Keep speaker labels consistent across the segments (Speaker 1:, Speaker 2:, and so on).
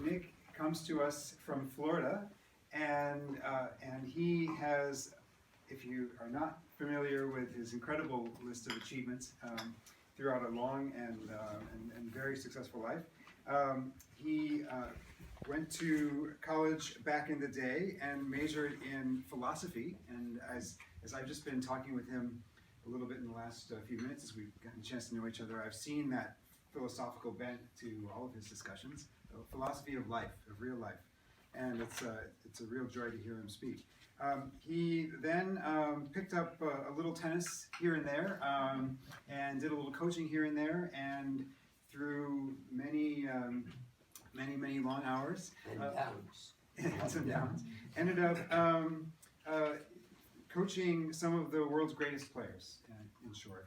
Speaker 1: Nick comes to us from Florida, and he has, if you are not familiar with his incredible list of achievements throughout a long and very successful life, he went to college back in the day and majored in philosophy. And as I've just been talking with him a little bit in the last few minutes, as we've gotten a chance to know each other, I've seen that philosophical bent to all of his discussions, philosophy of life, of real life, and it's a real joy to hear him speak. He then picked up a little tennis here and there, and did a little coaching here and there, and through many long hours
Speaker 2: and downs,
Speaker 1: and some downs, ended up coaching some of the world's greatest players, in short.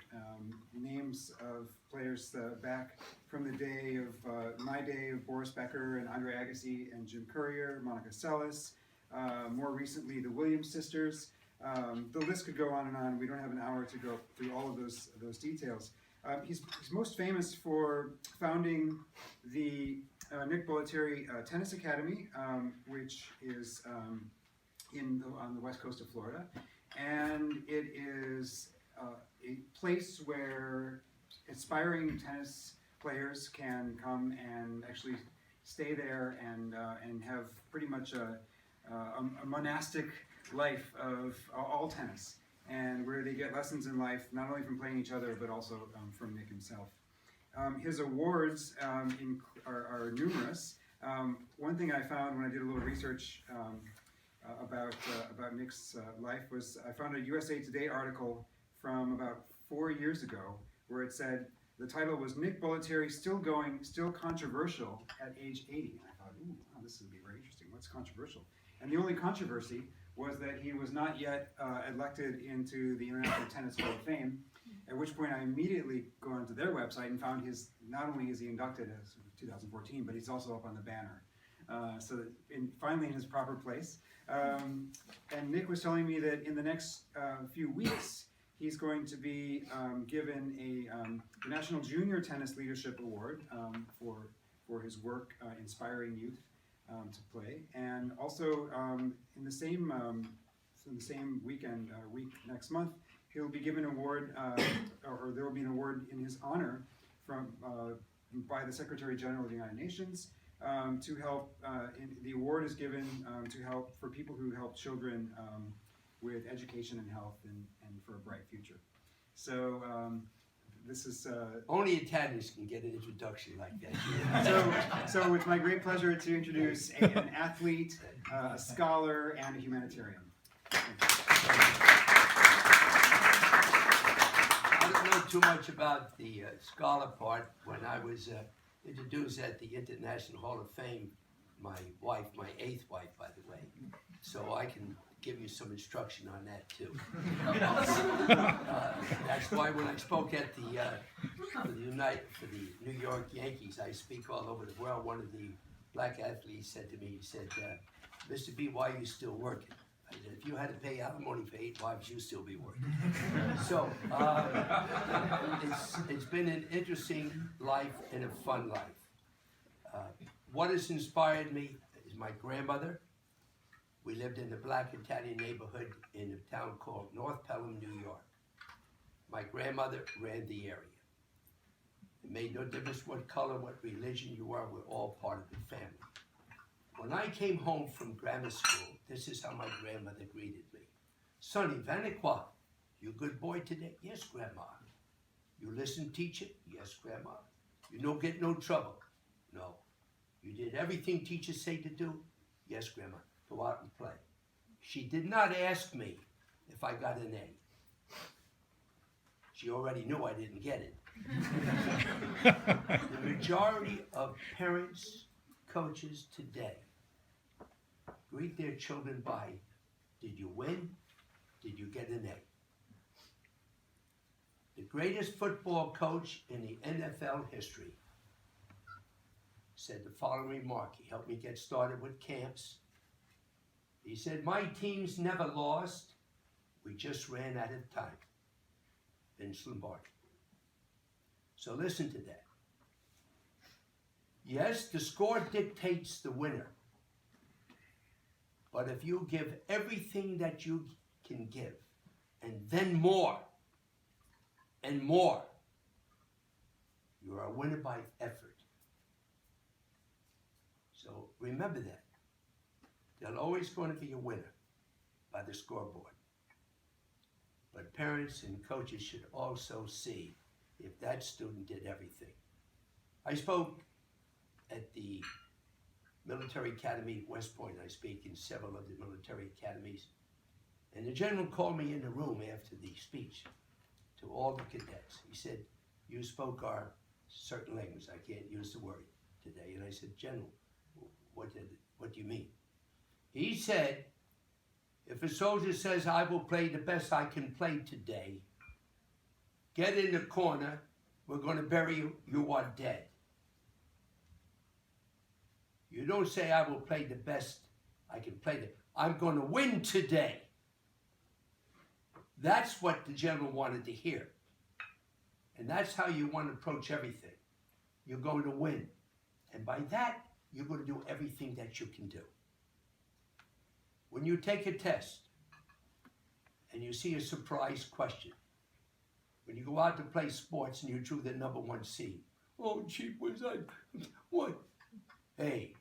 Speaker 1: Names of players back from the day of my day of Boris Becker and Andre Agassi and Jim Courier, Monica Seles, more recently the Williams sisters. The list could go on and on. We don't have an hour to go through all of those details. He's most famous for founding the Nick Bollettieri Tennis Academy, which is on the west coast of Florida, and it is a place where aspiring tennis players can come and actually stay there and have pretty much a monastic life of all tennis, and where they get lessons in life, not only from playing each other, but also from Nick himself. His awards are numerous. One thing I found when I did a little research about Nick's life was I found a USA Today article from about 4 years ago where it said the title was "Nick Bollettieri Still Going, Still Controversial at Age 80." And I thought, ooh, wow, this would be very interesting. What's controversial? And the only controversy was that he was not yet elected into the International Tennis Hall of Fame, at which point I immediately go onto their website and found not only is he inducted as of 2014, but he's also up on the banner. So that finally in his proper place. And Nick was telling me that in the next few weeks, he's going to be given the National Junior Tennis Leadership Award for his work inspiring youth to play, and also in the same week next month, he'll be given an award, or there will be an award in his honor by the Secretary General of the United Nations to help. The award is given to help for people who help children with education and health and for a bright future. So this is
Speaker 2: only Italians can get an introduction like that.
Speaker 1: So it's my great pleasure to introduce an athlete, a scholar, and a humanitarian.
Speaker 2: I don't know too much about the scholar part. When I was introduced at the International Hall of Fame, my wife, my 8th wife, by the way, so I can give you some instruction on that too. That's why when I spoke at for the New York Yankees, I speak all over the world. One of the black athletes said to me, he said, "Mr. B, why are you still working?" I said, "If you had to pay alimony for 8 wives, you'd still be working." So it's been an interesting life and a fun life. What has inspired me is my grandmother. We lived in the black Italian neighborhood in a town called North Pelham, New York. My grandmother ran the area. It made no difference what color, what religion you were, we're all part of the family. When I came home from grammar school, this is how my grandmother greeted me. "Sonny, vieni qua. You good boy today?" "Yes, Grandma." "You listen, teacher?" "Yes, Grandma." "You no get no trouble?" "No." "You did everything teachers say to do?" "Yes, Grandma." "Go out and play." She did not ask me if I got an A. She already knew I didn't get it. The majority of parents, coaches today greet their children by, "Did you win? Did you get an A?" The greatest football coach in the NFL history said the following remark. He helped me get started with camps. He said, "My teams never lost. We just ran out of time." Vince Lombardi. So listen to that. Yes, the score dictates the winner. But if you give everything that you can give, and then more, and more, you are a winner by effort. So remember that. There's always going to be a winner by the scoreboard. But parents and coaches should also see if that student did everything. I spoke at the Military Academy at West Point. I speak in several of the military academies. And the general called me in the room after the speech to all the cadets. He said, you spoke our certain language. I can't use the word today. And I said, General, what do you mean? He said, if a soldier says, I will play the best I can play today, get in the corner, we're going to bury you, you are dead. You don't say, I will play the best I can play today. I'm going to win today. That's what the general wanted to hear. And that's how you want to approach everything. You're going to win. And by that, you're going to do everything that you can do. When you take a test and you see a surprise question, when you go out to play sports and you drew the number 1 seed, oh, gee, was I, what? Hey,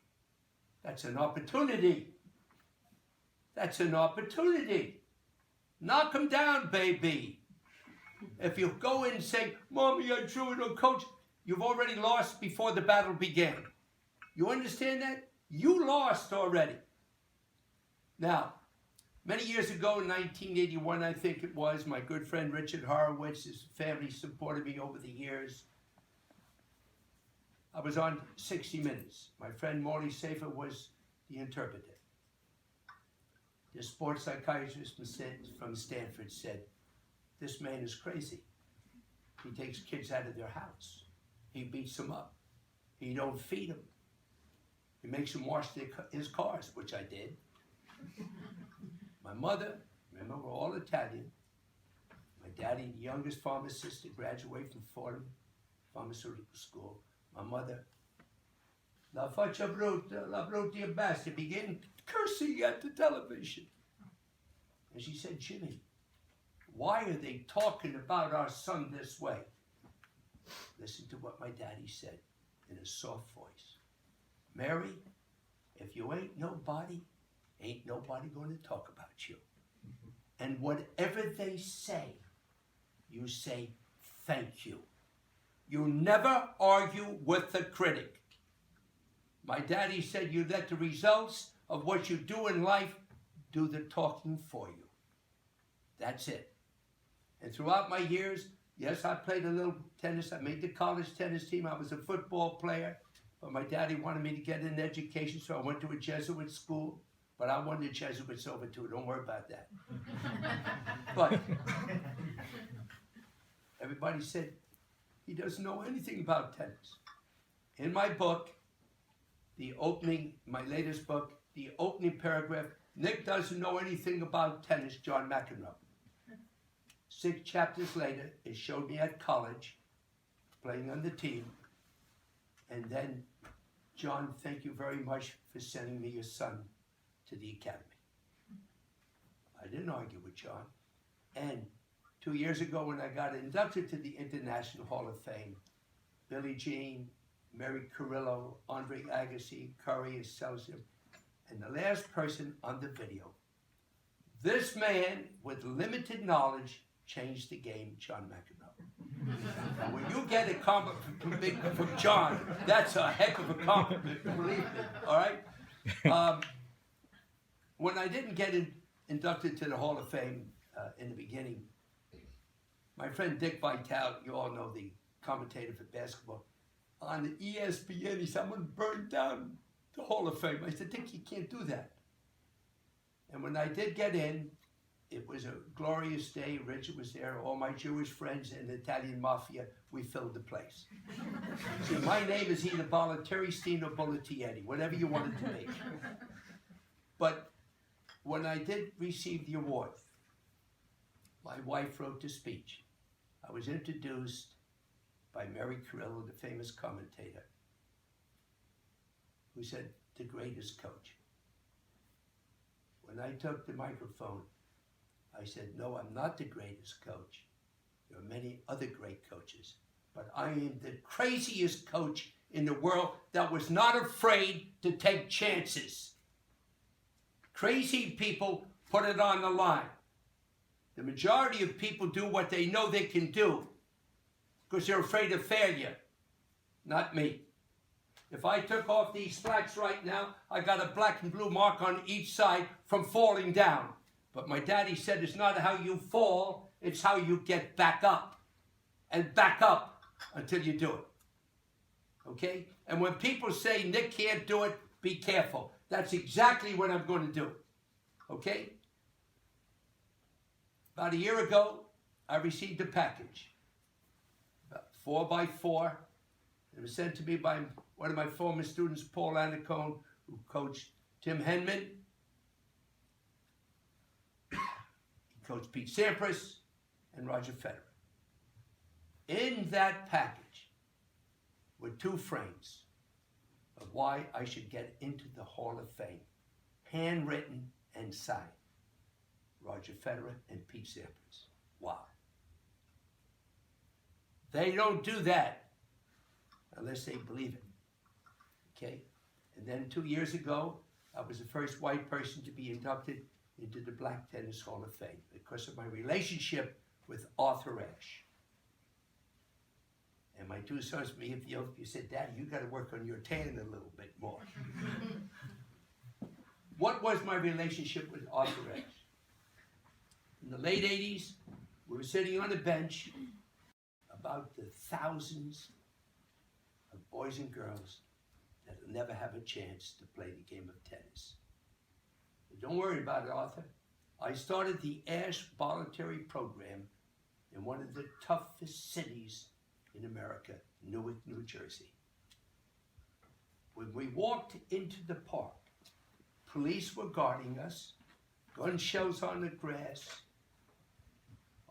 Speaker 2: that's an opportunity. That's an opportunity. Knock them down, baby. If you go in and say, Mommy, I drew it, or Coach, you've already lost before the battle began. You understand that? You lost already. Now, many years ago, in 1981, I think it was, my good friend Richard Horowitz, his family supported me over the years. I was on 60 Minutes. My friend Morley Safer was the interpreter. The sports psychiatrist from Stanford said, this man is crazy. He takes kids out of their house. He beats them up. He don't feed them. He makes them wash his cars, which I did. My mother, remember, we're all Italian. My daddy, the youngest pharmacist to graduate from Fordham Pharmaceutical School. My mother, la faccia brutta, la brutta basta, began cursing at the television. And she said, Jimmy, why are they talking about our son this way? Listen to what my daddy said in a soft voice. Mary, if you ain't nobody going to talk about you. And whatever they say, you say, thank you. You never argue with the critic. My daddy said you let the results of what you do in life do the talking for you. That's it. And throughout my years, yes, I played a little tennis. I made the college tennis team. I was a football player. But my daddy wanted me to get an education, so I went to a Jesuit school. But I won the Jesuits over too. Don't worry about that. But everybody said he doesn't know anything about tennis. In my book, my latest book, the opening paragraph, Nick doesn't know anything about tennis, John McEnroe. 6 chapters later, it showed me at college, playing on the team. And then, John, thank you very much for sending me your son to the academy. I didn't argue with John. And 2 years ago, when I got inducted to the International Hall of Fame, Billie Jean, Mary Carrillo, Andre Agassi, Curry, Excelsior, and the last person on the video, this man with limited knowledge changed the game, John McEnroe. And when you get a compliment from John, that's a heck of a compliment, believe me, all right? When I didn't get inducted to the Hall of Fame in the beginning, my friend Dick Vitale, you all know, the commentator for basketball, on ESPN, he said, I'm going to burn down the Hall of Fame. I said, Dick, you can't do that. And when I did get in, it was a glorious day. Richard was there, all my Jewish friends and the Italian mafia, we filled the place. See, my name is either Bollettieri, or Bollettieri, whatever you want it to be. But when I did receive the award, my wife wrote the speech. I was introduced by Mary Carrillo, the famous commentator. who said, the greatest coach. When I took the microphone, I said, no, I'm not the greatest coach. There are many other great coaches, but I am the craziest coach in the world that was not afraid to take chances. Crazy people put it on the line. The majority of people do what they know they can do because they're afraid of failure. Not me. If I took off these slacks right now, I got a black and blue mark on each side from falling down. But my daddy said it's not how you fall, it's how you get back up. And back up until you do it. Okay? And when people say Nick can't do it, be careful. That's exactly what I'm going to do. Okay? About a year ago, I received a package. About 4x4. It was sent to me by one of my former students, Paul Anacone, who coached Tim Henman. He coached Pete Sampras and Roger Federer. In that package were 2 frames of why I should get into the Hall of Fame, handwritten and signed. Roger Federer and Pete Sampras. Wow. They don't do that unless they believe it. Okay? And then 2 years ago, I was the first white person to be inducted into the Black Tennis Hall of Fame because of my relationship with Arthur Ashe. And my 2 sons from Ethiopia said, Daddy, you got to work on your tan a little bit more. What was my relationship with Arthur Ashe? In the late 80s, we were sitting on a bench about the thousands of boys and girls that will never have a chance to play the game of tennis. But don't worry about it, Arthur. I started the Ashe Bollettieri program in one of the toughest cities in America, Newark, New Jersey. When we walked into the park, police were guarding us, gun shells on the grass.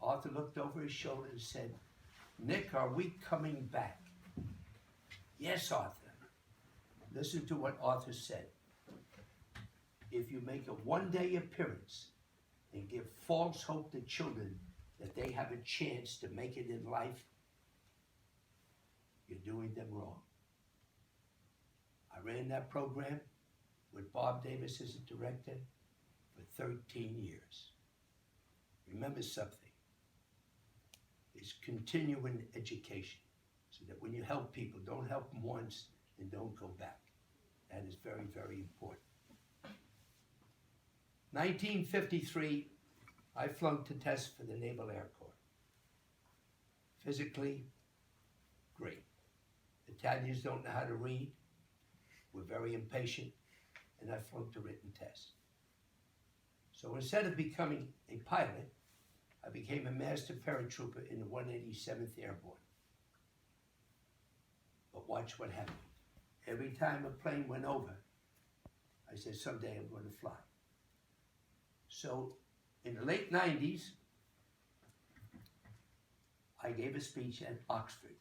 Speaker 2: Arthur looked over his shoulder and said, Nick, are we coming back? Yes, Arthur. Listen to what Arthur said. If you make a one-day appearance and give false hope to children that they have a chance to make it in life, you're doing them wrong. I ran that program with Bob Davis as a director for 13 years. Remember something. It's continuing education, so that when you help people, don't help them once and don't go back. That is very, very important. 1953, I flunked the test for the Naval Air Corps. Physically, great. Italians don't know how to read. We're very impatient, and I flunked the written test. So instead of becoming a pilot, I became a master paratrooper in the 187th Airborne. But watch what happened. Every time a plane went over, I said, someday I'm going to fly. So in the late 90s, I gave a speech at Oxford.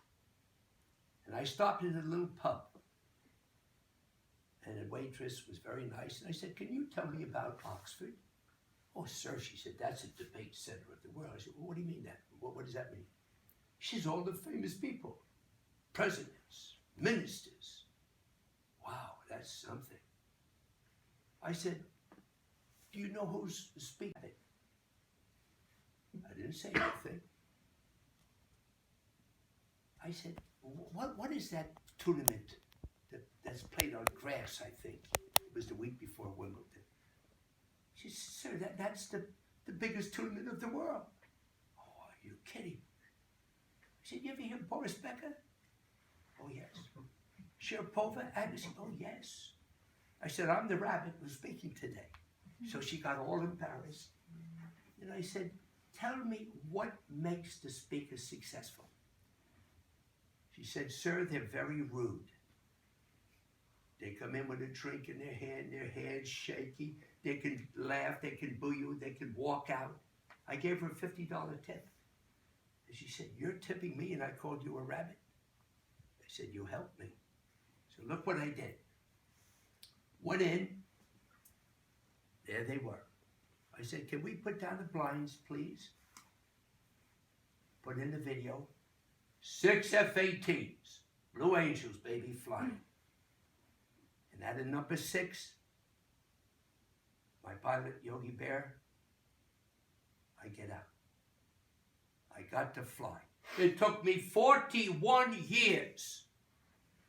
Speaker 2: And I stopped in a little pub. And the waitress was very nice. And I said, can you tell me about Oxford? Oh, sir, she said, that's a debate center of the world. I said, well, what do you mean that? What does that mean? She says, all the famous people, presidents, ministers. Wow, that's something. I said, do you know who's speaking? I didn't say anything. I said, what is that tournament that's played on grass, I think? It was the week before Wimbledon. She said, sir, that's the biggest tournament of the world. Oh, are you kidding? I said, you ever hear Boris Becker? Oh, yes. Sharapova, Agassi? Oh, yes. I said, I'm the rabbit who's speaking today. So she got all embarrassed. And I said, tell me what makes the speaker successful. She said, sir, they're very rude. They come in with a drink in their hand, their hands shaky. They can laugh, they can boo you, they can walk out. I gave her a $50 tip. And she said, you're tipping me and I called you a rabbit? I said, you helped me. So look what I did. Went in, there they were. I said, can we put down the blinds, please? Put in the video. 6 F-18s, Blue Angels, baby, flying. And at a number 6, my pilot, Yogi Bear, I get out. I got to fly. It took me 41 years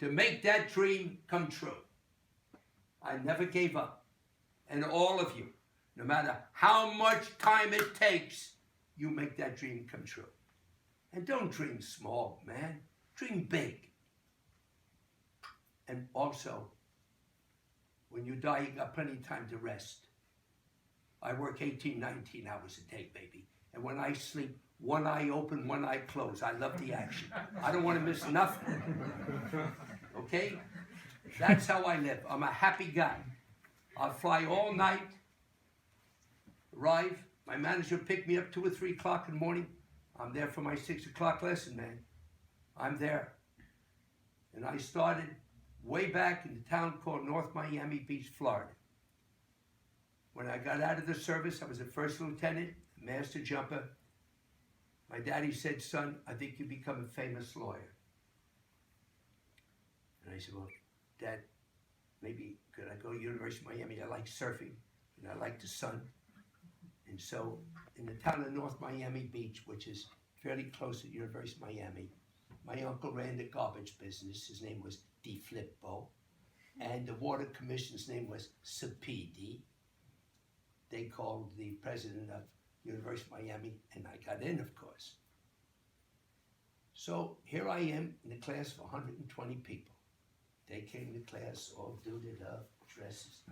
Speaker 2: to make that dream come true. I never gave up. And all of you, no matter how much time it takes, you make that dream come true. And don't dream small, man. Dream big. And also, when you die, you got plenty of time to rest. I work 18, 19 hours a day, baby. And when I sleep, one eye open, one eye closed. I love the action. I don't want to miss nothing. Okay? That's how I live. I'm a happy guy. I'll fly all night, arrive. My manager picked me up 2 or 3 o'clock in the morning. I'm there for my 6 o'clock lesson, man. I'm there. And I started way back in a town called North Miami Beach, Florida. When I got out of the service, I was a first lieutenant, a master jumper. My daddy said, son, I think you become a famous lawyer. And I said, well, Dad, maybe could I go to University of Miami? I like surfing, and I like the sun. And so in the town of North Miami Beach, which is fairly close to University of Miami, my uncle ran the garbage business. His name was Di Flippo. And the water commissioner's name was Sapidi. They called the president of University of Miami, and I got in, of course. So here I am in a class of 120 people. They came to class all duded up, dresses.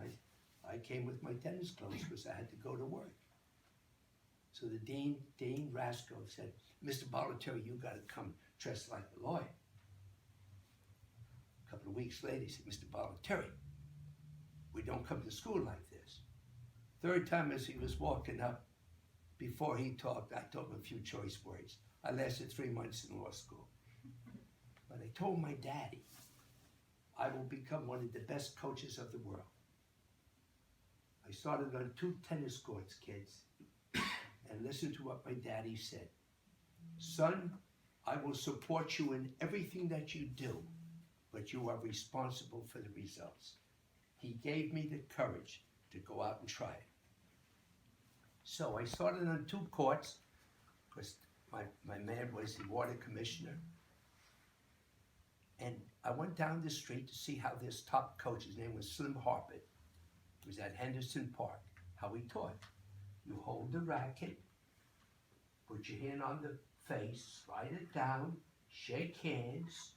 Speaker 2: I came with my tennis clothes because I had to go to work. So the Dean Rasco, said, Mr. Bollettieri, you got to come dressed like a lawyer. A couple of weeks later, he said, Mr. Bollettieri, we don't come to school like this. Third time as he was walking up, before he talked, I told him a few choice words. I lasted 3 months in law school. But I told my daddy, I will become one of the best coaches of the world. I started on 2 tennis courts, kids, and listen to what my daddy said. Son, I will support you in everything that you do, but you are responsible for the results. He gave me the courage to go out and try it. So I started on 2 courts, because my man was the water commissioner. And I went down the street to see how this top coach, his name was Slim Harpett, was at Henderson Park, how he taught. You hold the racket, put your hand on the face, slide it down, shake hands,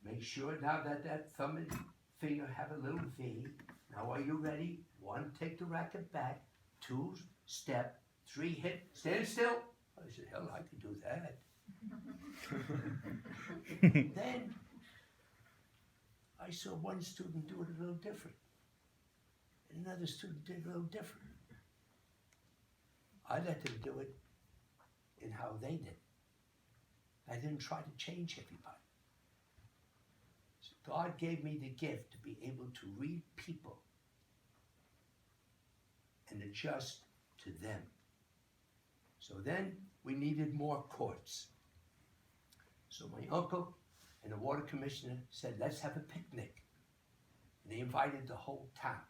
Speaker 2: make sure now that that thumb and finger have a little V. Now are you ready? 1, take the racket back. 2, step. 3, hit, stand still. I said, hell, I can do that. Then I saw one student do it a little different. And another student did it a little different. I let them do it in how they did. I didn't try to change everybody. So God gave me the gift to be able to read people and adjust to them. So then we needed more courts. So my uncle and the water commissioner said, let's have a picnic. And they invited the whole town.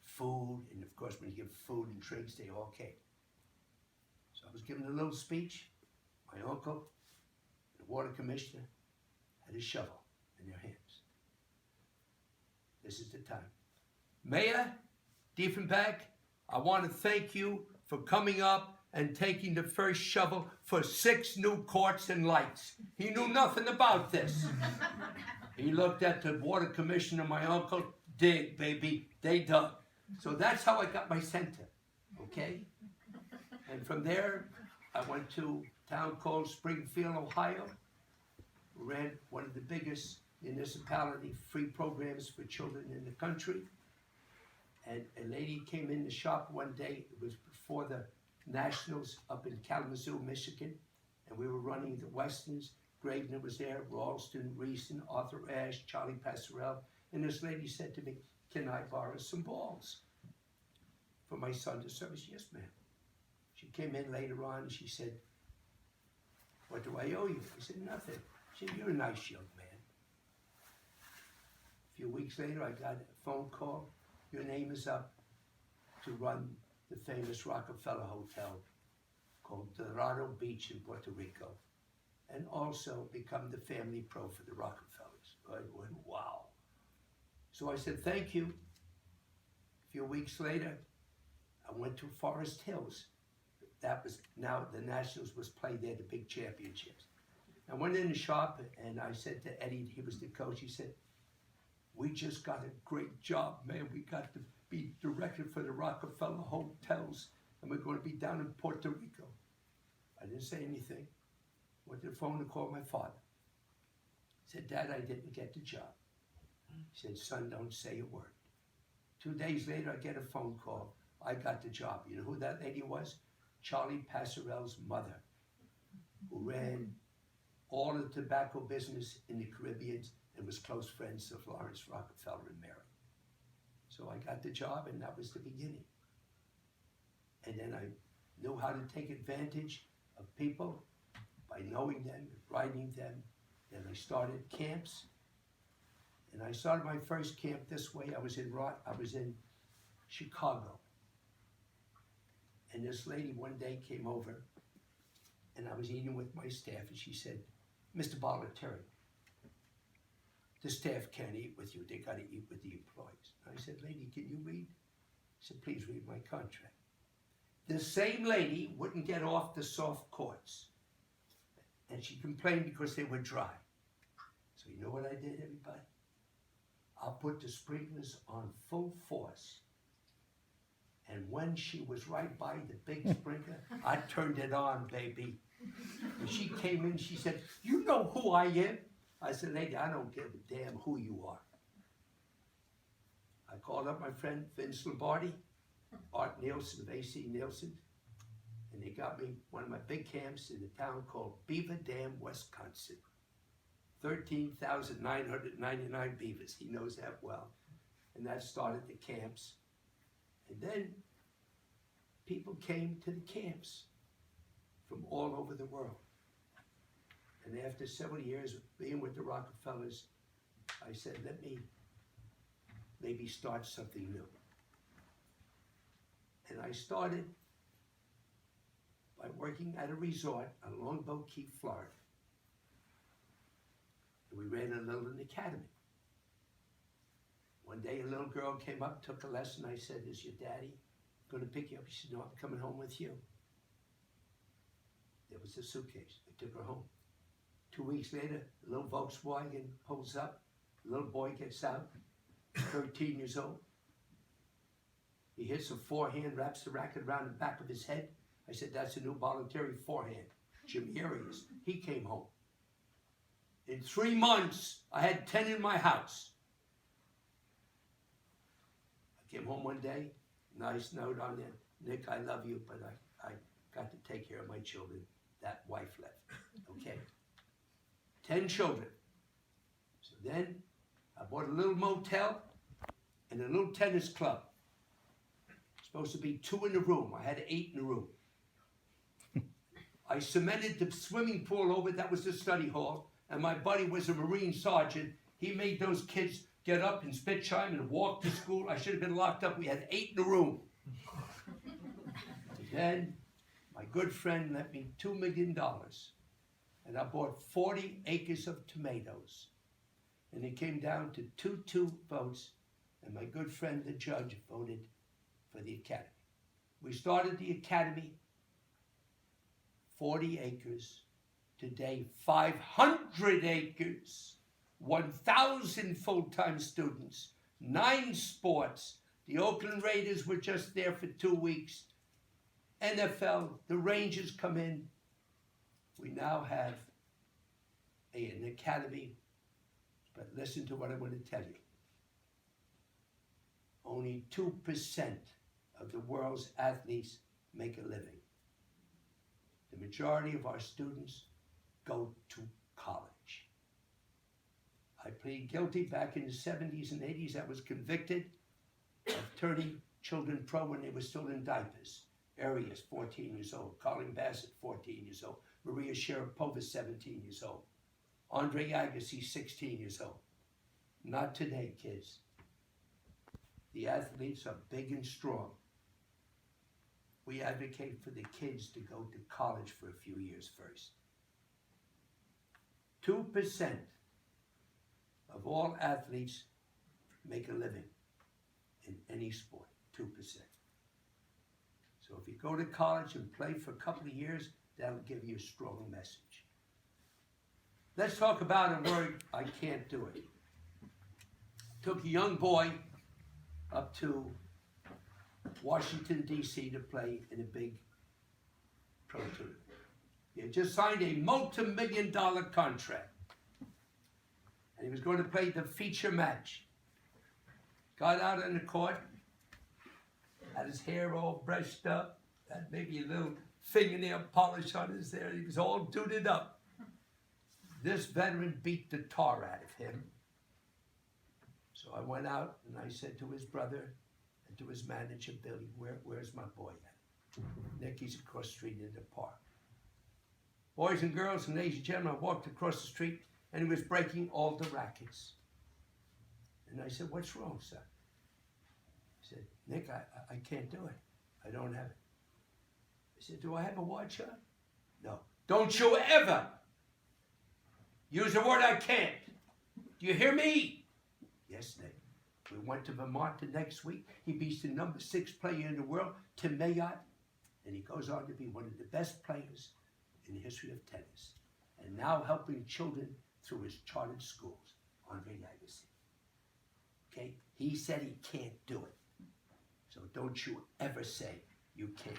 Speaker 2: Food, and of course when you give food and drinks, they all came. So I was giving a little speech. My uncle, the water commissioner, had a shovel in their hands. This is the time. Mayor Diefenbach, I want to thank you for coming up and taking the first shovel for 6 new courts and lights. He knew nothing about this. He looked at the water commissioner, my uncle, dig, baby, they dug. So that's how I got my center, okay? And from there, I went to a town called Springfield, Ohio. Ran one of the biggest municipality free programs for children in the country. And a lady came in the shop one day, it was before the Nationals up in Kalamazoo, Michigan, and we were running the Westerns. Gravener was there, Ralston, Reeson, Arthur Ashe, Charlie Passerelle, And this lady said to me, "Can I borrow some balls for my son to service?" "Yes, ma'am." She came in later on and she said, "What do I owe you?" I said, "Nothing." She said, "You're a nice young man." A few weeks later, I got a phone call. "Your name is up to run the famous Rockefeller Hotel called Dorado Beach in Puerto Rico, and also become the family pro for the Rockefellers." I went, wow. So I said, "Thank you." A few weeks later, I went to Forest Hills. That was, now the Nationals was played there, the big championships. I went in the shop and I said to Eddie, he was the coach, he said, "We just got a great job, man. We got to be director for the Rockefeller Hotels, and we're going to be down in Puerto Rico." I didn't say anything. Went to the phone to call my father. Said, "Dad, I didn't get the job." He said, "Son, don't say a word." 2 days later, I get a phone call. I got the job. You know who that lady was? Charlie Passerell's mother, who ran all the tobacco business in the Caribbean and was close friends of Lawrence Rockefeller and Mary. So I got the job, and that was the beginning. And then I knew how to take advantage of people by knowing them, writing them. Then I started camps. And I started my first camp this way. I was in Chicago. And this lady one day came over, and I was eating with my staff, and she said, "Mr. Bollettieri, the staff can't eat with you. They got to eat with the employees." And I said, "Lady, can you read?" She said, "Please read my contract." The same lady wouldn't get off the soft courts, and she complained because they were dry. So you know what I did, everybody? I put the sprinklers on full force. And when she was right by the big sprinkler, I turned it on, baby. And she came in, she said, "You know who I am?" I said, "Lady, I don't give a damn who you are." I called up my friend Vince Lombardi, Art Nielsen of AC Nielsen, and they got me one of my big camps in a town called Beaver Dam, Wisconsin. 13,999 beavers. He knows that well. And that started the camps. And then people came to the camps from all over the world. And after several years of being with the Rockefellers, I said, let me maybe start something new. And I started by working at a resort on Longboat Key, Florida. And we ran a little academy. One day a little girl came up, took a lesson. I said, "Is your daddy going to pick you up?" She said, "No, I'm coming home with you." There was a suitcase. I took her home. 2 weeks later, a little Volkswagen pulls up. The little boy gets out, 13 years old. He hits a forehand, wraps the racket around the back of his head. I said, "That's a new Bollettieri forehand. Jimmy Arias." He came home. In 3 months, I had 10 in my house. I came home one day, nice note on there. "Nick, I love you, but I got to take care of my children." That wife left, okay? 10 children. So then I bought a little motel and a little tennis club. Supposed to be 2 in the room. I had 8 in the room. I cemented the swimming pool over. That was the study hall. And my buddy was a Marine sergeant. He made those kids get up and spit chime and walk to school. I should have been locked up. We had 8 in the room. Then my good friend lent me $2 million. And I bought 40 acres of tomatoes. And it came down to 2-2 votes. And my good friend, the judge, voted for the academy. We started the academy, 40 acres. Today, 500 acres, 1,000 full-time students, 9 sports. The Oakland Raiders were just there for 2 weeks. NFL, the Rangers come in. We now have an academy, but listen to what I want to tell you. Only 2% of the world's athletes make a living. The majority of our students go to college. I plead guilty back in the 70s and 80s. I was convicted of turning children pro when they were still in diapers. Arias, 14 years old. Colin Bassett, 14 years old. Maria Sharapova, 17 years old. Andre Agassi, 16 years old. Not today, kids. The athletes are big and strong. We advocate for the kids to go to college for a few years first. 2% of all athletes make a living in any sport, 2%. So if you go to college and play for a couple of years, that'll give you a strong message. Let's talk about a word, I can't do it. Took a young boy up to Washington, D.C. to play in a big pro tournament. He had just signed a multi-million-dollar contract. And he was going to play the feature match. Got out on the court, had his hair all brushed up, had maybe a little fingernail polish on his hair. He was all duded up. This veteran beat the tar out of him. So I went out and I said to his brother and to his manager, Billy, where's my boy at? Nicky's across the street in the park. Boys and girls and ladies and gentlemen, I walked across the street and he was breaking all the rackets. And I said, what's wrong, son? He said, Nick, I can't do it. I don't have it. I said, do I have a watch on? No. Don't you ever use the word I can't. Do you hear me? Yes, Nick. We went to Vermont the next week. He beats the number 6 player in the world, Tim Mayotte, and he goes on to be one of the best players in the history of tennis, and now helping children through his chartered schools, Andre Agassi. Okay? He said he can't do it. So don't you ever say you can't.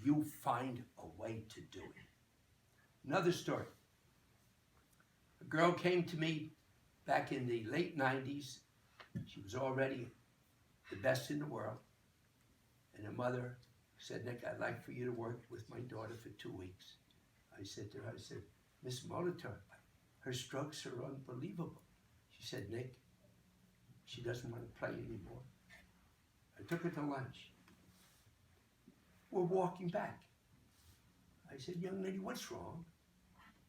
Speaker 2: You find a way to do it. Another story. A girl came to me back in the late 90s. She was already the best in the world. And her mother said, Nick, I'd like for you to work with my daughter for 2 weeks. I said to her, Miss Molitor, her strokes are unbelievable. She said, Nick, she doesn't want to play anymore. I took her to lunch. We're walking back. I said, young lady, what's wrong?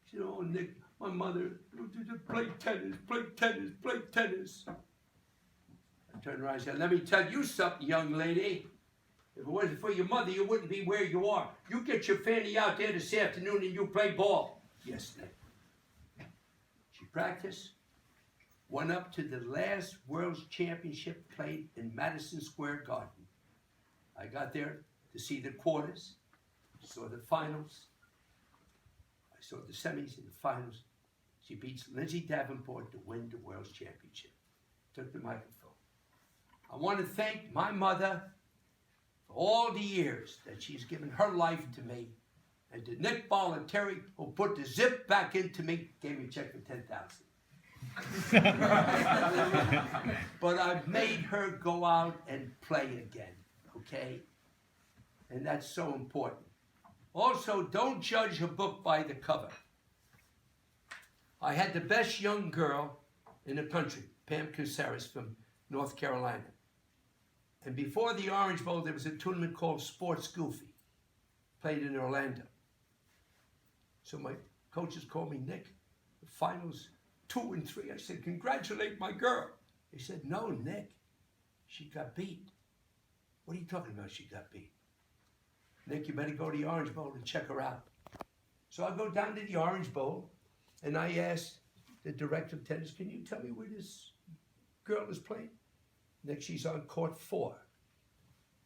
Speaker 2: She said, oh, Nick, my mother, play tennis, play tennis, play tennis. I turned around and said, let me tell you something, young lady. If it wasn't for your mother, you wouldn't be where you are. You get your fanny out there this afternoon and you play ball. Yes, Nick. She practiced, went up to the last World Championship played in Madison Square Garden. I got there to see the quarters, saw the finals. I saw the semis and the finals. She beats Lindsay Davenport to win the World Championship. Took the microphone. I want to thank my mother for all the years that she's given her life to me, and to Nick Bollettieri, who put the zip back into me, gave me a check for $10,000. But I've made her go out and play again, okay? And that's so important. Also, don't judge a book by the cover. I had the best young girl in the country, Pam Caceres from North Carolina. And before the Orange Bowl, there was a tournament called Sports Goofy, played in Orlando. So my coaches called me, Nick, the finals 2 and 3. I said, congratulate my girl. They said, no, Nick, she got beat. What are you talking about, she got beat? Nick, you better go to the Orange Bowl and check her out. So I go down to the Orange Bowl, and I asked the director of tennis, can you tell me where this girl is playing? Nick, she's on court 4.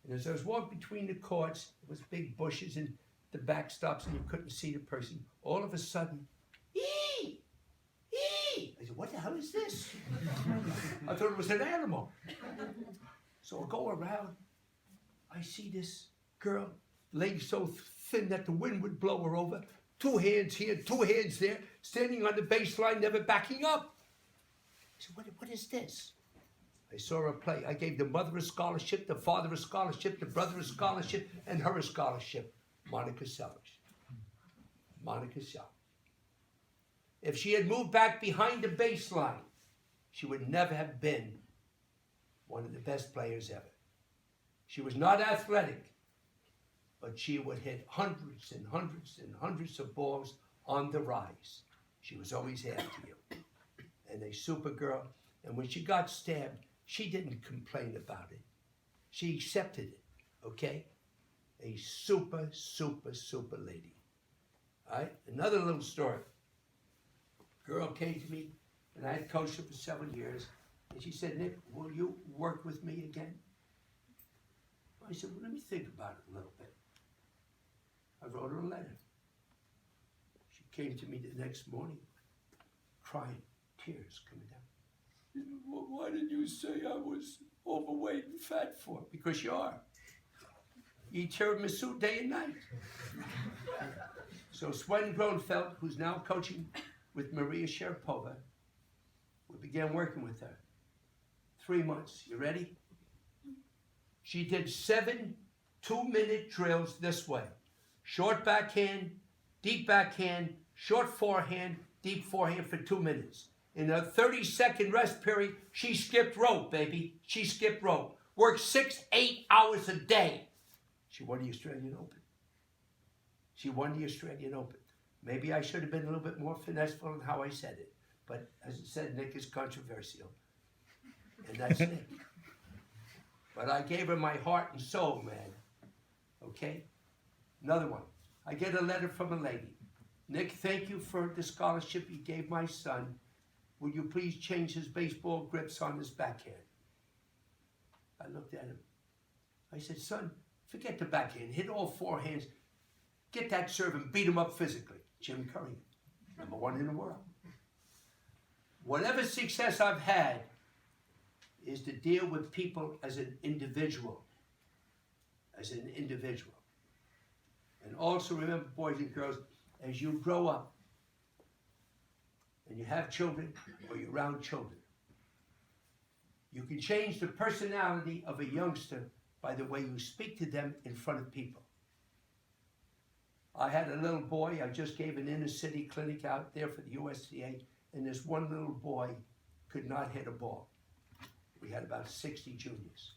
Speaker 2: And as I was walking between the courts, there was big bushes and the backstops, and you couldn't see the person. All of a sudden, ee! Ee! I said, what the hell is this? I thought it was an animal. So I go around, I see this girl, legs so thin that the wind would blow her over, 2 hands here, 2 hands there, standing on the baseline, never backing up. I said, what is this? I saw her play. I gave the mother a scholarship, the father a scholarship, the brother a scholarship, and her a scholarship. Monica Seles. Monica Seles. If she had moved back behind the baseline she would never have been one of the best players ever. She was not athletic, but she would hit hundreds and hundreds and hundreds of balls on the rise. She was always after you. And a super girl. And when she got stabbed, she didn't complain about it. She accepted it, okay? A super, super, super lady. All right? Another little story. Girl came to me, and I had coached her for several years, and she said, Nick, will you work with me again? I said, well, let me think about it a little bit. I wrote her a letter. She came to me the next morning, crying, tears coming down. Why did you say I was overweight and fat for? Because you are. You eat tiramisu day and night. So Sven Gronfeld, who's now coaching with Maria Sharapova, we began working with her. 3 months. You ready? She did 7 2-minute drills this way. Short backhand, deep backhand, short forehand, deep forehand for 2 minutes. In a 30-second rest period, she skipped rope, baby. She skipped rope. Worked 6-8 hours a day. She won the Australian Open. She won the Australian Open. Maybe I should have been a little bit more finesseful in how I said it. But as I said, Nick is controversial. And that's Nick. But I gave her my heart and soul, man. Okay? Another one. I get a letter from a lady. Nick, thank you for the scholarship you gave my son. Will you please change his baseball grips on his backhand? I looked at him. I said, son, forget the backhand. Hit all forehands. Get that serve and beat him up physically. Jim Curry, #1 in the world. Whatever success I've had is to deal with people as an individual. As an individual. And also remember, boys and girls, as you grow up and you have children or you're around children, you can change the personality of a youngster by the way you speak to them in front of people. I had a little boy, I just gave an inner city clinic out there for the USDA, and this one little boy could not hit a ball. We had about 60 juniors.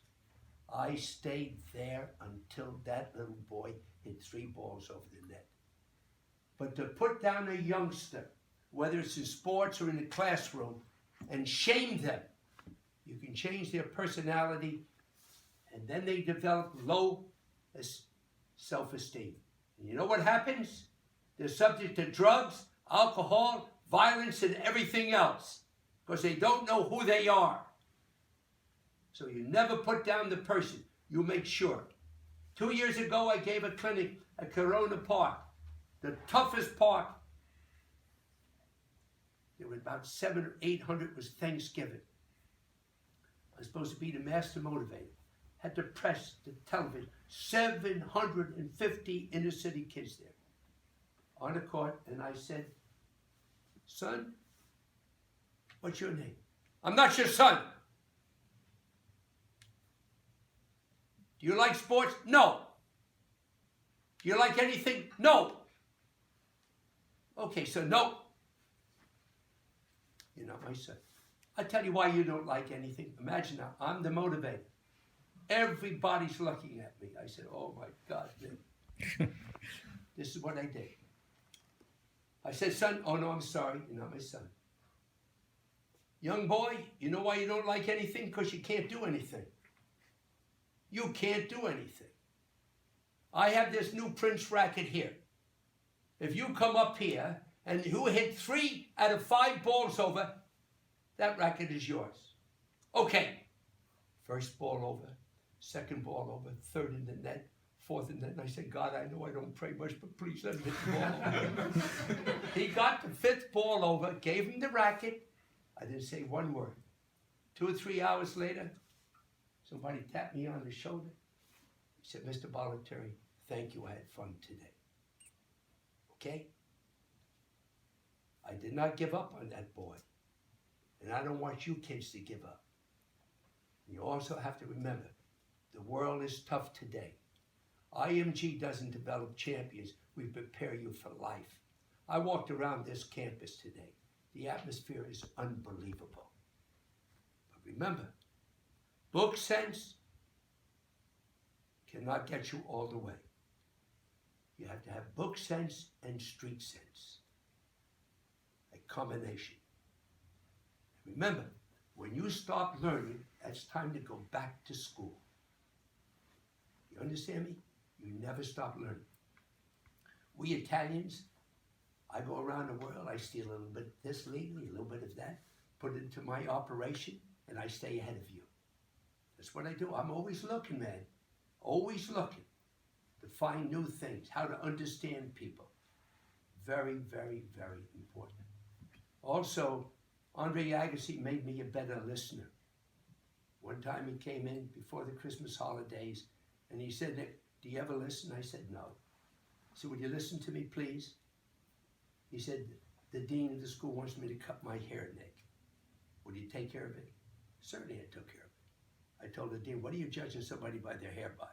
Speaker 2: I stayed there until that little boy hit 3 balls over the net. But to put down a youngster, whether it's in sports or in the classroom, and shame them, you can change their personality, and then they develop low self-esteem. And you know what happens? They're subject to drugs, alcohol, violence, and everything else, because they don't know who they are. So you never put down the person. You make sure. 2 years ago, I gave a clinic at Corona Park, the toughest park. There were about 700 or 800. It was Thanksgiving. I was supposed to be the master motivator. Had the press, the television, 750 inner city kids there on the court. And I said, son, what's your name? I'm not your son. Do you like sports? No. Do you like anything? No. Okay, so no. You're not my son. I'll tell you why you don't like anything. Imagine now, I'm the motivator. Everybody's looking at me. I said, oh my God, Nick. This is what I did. I said, son, oh no, I'm sorry, you're not my son. Young boy, you know why you don't like anything? Because you can't do anything. You can't do anything. I have this new Prince racket here. If you come up here and you hit 3 out of 5 balls over, that racket is yours. Okay. First ball over, second ball over, third in the net, fourth in the net. And I said, God, I know I don't pray much, but please let me hit the ball over. He got the 5th ball over, gave him the racket. I didn't say one word. 2 or 3 hours later, somebody tapped me on the shoulder. He said, Mr. Bollettieri, thank you, I had fun today. Okay? I did not give up on that boy. And I don't want you kids to give up. You also have to remember, the world is tough today. IMG doesn't develop champions. We prepare you for life. I walked around this campus today. The atmosphere is unbelievable. Remember, book sense cannot get you all the way. You have to have book sense and street sense. A combination. Remember, when you stop learning, it's time to go back to school. You understand me? You never stop learning. We Italians, I go around the world, I steal a little bit of this legally, a little bit of that, put it into my operation, and I stay ahead of you. That's what I do. I'm always looking, man. Always looking to find new things, how to understand people. Very, very, very important. Also, Andre Agassi made me a better listener. One time he came in before the Christmas holidays and he said, "Nick, do you ever listen?" I said, "No." He said, "Would you listen to me, please?" He said, "The dean of the school wants me to cut my hair, Nick. Would you take care of it?" Certainly I took care of it. I told the dean, "What are you judging somebody by their hair by?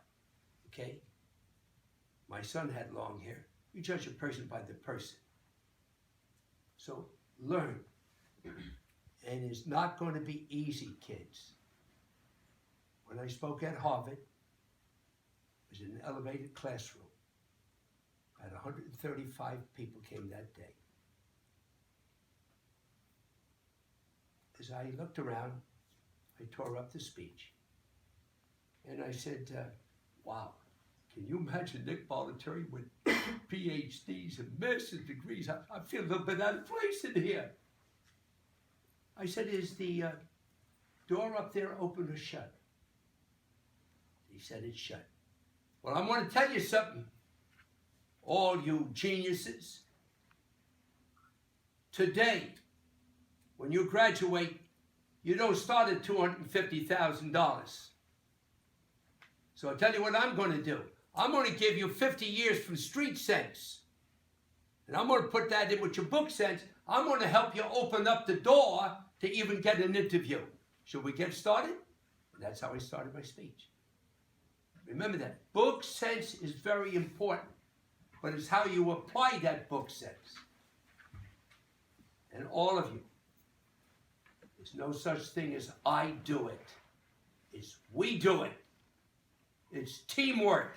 Speaker 2: Okay? My son had long hair. You judge a person by the person." So learn. And it's not going to be easy, kids. When I spoke at Harvard, it was in an elevated classroom. About 135 people came that day. As I looked around, I tore up the speech. And I said, wow, can you imagine Nick Bollettieri with PhDs and master's degrees? I feel a little bit out of place in here. I said, is the door up there open or shut? He said, it's shut. Well, I want to tell you something, all you geniuses. Today, when you graduate, you don't start at $250,000. So I'll tell you what I'm going to do. I'm going to give you 50 years from street sense. And I'm going to put that in with your book sense. I'm going to help you open up the door to even get an interview. Should we get started? And that's how I started my speech. Remember that. Book sense is very important, but it's how you apply that book sense. And all of you, there's no such thing as I do it. It's we do it. It's teamwork.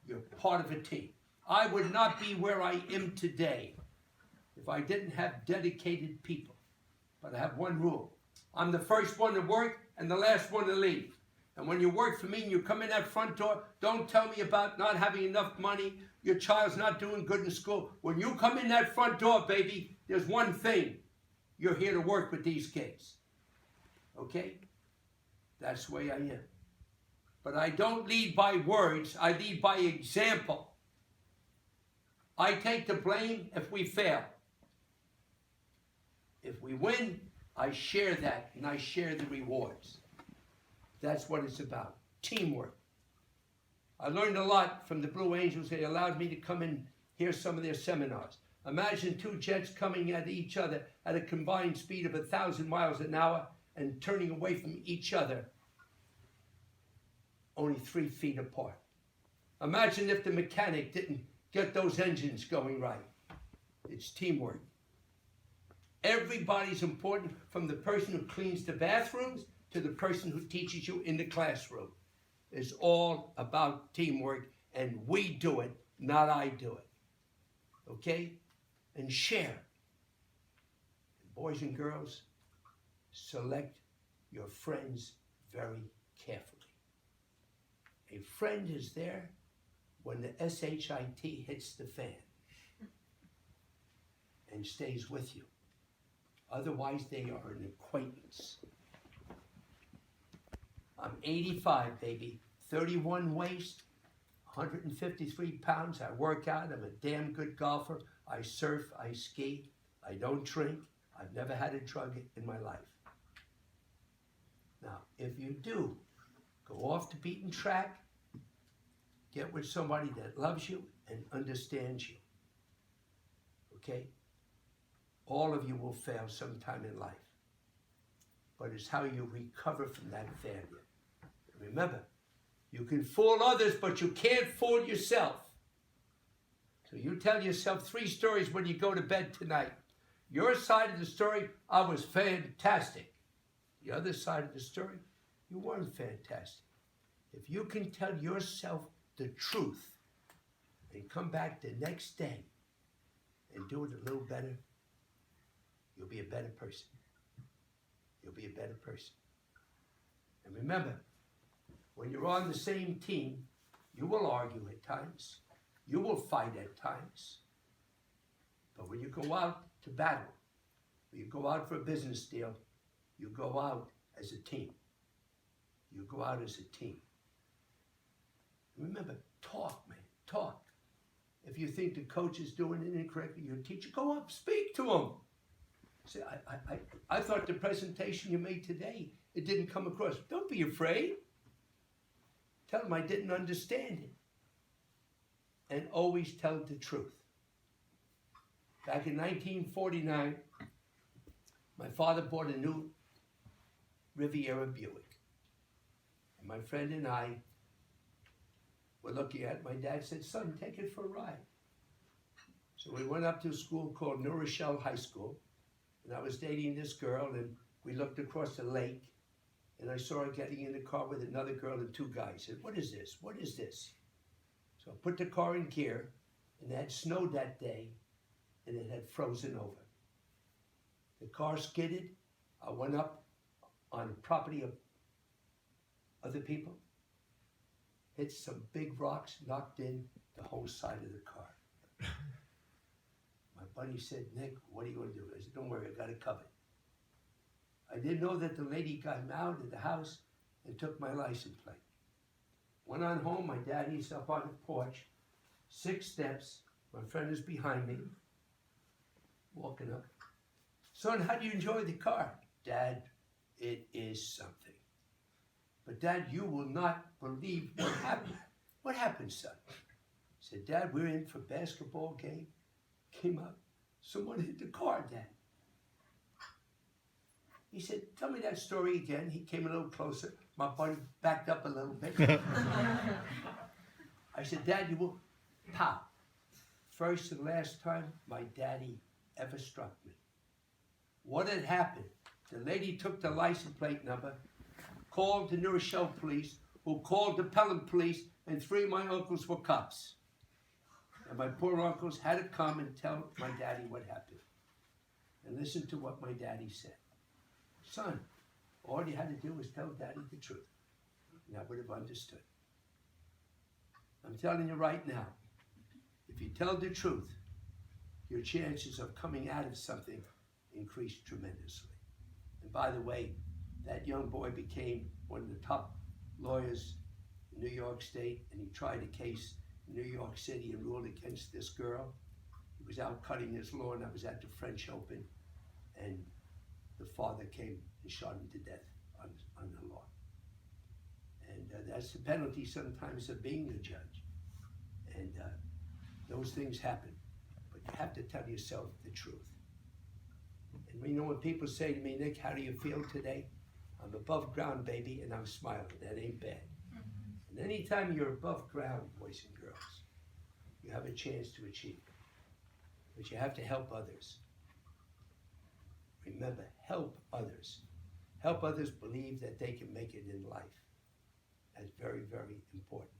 Speaker 2: You're part of a team. I would not be where I am today if I didn't have dedicated people. But I have one rule. I'm the first one to work and the last one to leave. And when you work for me and you come in that front door, don't tell me about not having enough money, your child's not doing good in school. When you come in that front door, baby, there's one thing. You're here to work with these kids. Okay? That's the way I am. But I don't lead by words. I lead by example. I take the blame if we fail. If we win, I share that, and I share the rewards. That's what it's about. Teamwork. I learned a lot from the Blue Angels. They allowed me to come and hear some of their seminars. Imagine two jets coming at each other at a combined speed of 1,000 miles an hour and turning away from each other only 3 feet apart. Imagine if the mechanic didn't get those engines going right. It's teamwork. Everybody's important, from the person who cleans the bathrooms to the person who teaches you in the classroom. It's all about teamwork, and we do it, not I do it. Okay? And share. Boys and girls, select your friends very carefully. A friend is there when the SHIT hits the fan and stays with you. Otherwise, they are an acquaintance. I'm 85, baby. 31 waist, 153 pounds. I work out. I'm a damn good golfer. I surf. I ski. I don't drink. I've never had a drug in my life. Now, if you do, go off the beaten track. Get with somebody that loves you and understands you. Okay? All of you will fail sometime in life. But it's how you recover from that failure. Remember, you can fool others, but you can't fool yourself. So you tell yourself 3 stories when you go to bed tonight. Your side of the story, I was fantastic. The other side of the story, you weren't fantastic. If you can tell yourself the truth and come back the next day and do it a little better, you'll be a better person. You'll be a better person. And remember, when you're on the same team, you will argue at times. You will fight at times. But when you go out to battle, when you go out for a business deal, you go out as a team. You go out as a team. Remember, talk, man, talk. If you think the coach is doing it incorrectly, your teacher, go up, speak to him. Say, I thought the presentation you made today, it didn't come across. Don't be afraid. Tell him I didn't understand it. And always tell the truth. Back in 1949, my father bought a new Riviera Buick. And my friend and I were looking at it. My dad said, son, take it for a ride. So we went up to a school called New Rochelle High School. And I was dating this girl, and we looked across the lake, and I saw her getting in the car with another girl and two guys. I said, what is this? What is this? So I put the car in gear, and it had snowed that day, and it had frozen over. The car skidded. I went up on the property of other people, hit some big rocks, knocked in the whole side of the car. My buddy said, Nick, what are you going to do? I said, don't worry, I got it covered. I didn't know that the lady got out of the house and took my license plate. Went on home, my daddy's up on the porch, 6 steps, my friend is behind me, walking up. Son, how do you enjoy the car? Dad, it is something. But Dad, you will not believe what happened. What happened, son? I said, Dad, we're in for a basketball game. Came up, someone hit the car, Dad. He said, tell me that story again. He came a little closer. My buddy backed up a little bit. I said, Dad, you will, pow. First and last time my daddy ever struck me. What had happened? The lady took the license plate number, called the New Rochelle police, who called the Pelham police, and 3 of my uncles were cops. And my poor uncles had to come and tell my daddy what happened. And listen to what my daddy said. Son, all you had to do was tell Daddy the truth. And I would have understood. I'm telling you right now, if you tell the truth, your chances of coming out of something increase tremendously. And by the way, that young boy became one of the top lawyers in New York State, and he tried a case in New York City and ruled against this girl. He was out cutting his lawn. I was at the French Open, and the father came and shot him to death on the lawn. And that's the penalty sometimes of being a judge. And those things happen, but you have to tell yourself the truth. And you know, when people say to me, Nick, how do you feel today? I'm above ground, baby, and I'm smiling. That ain't bad. And anytime you're above ground, boys and girls, you have a chance to achieve. But you have to help others. Remember, help others. Help others believe that they can make it in life. That's very, very important.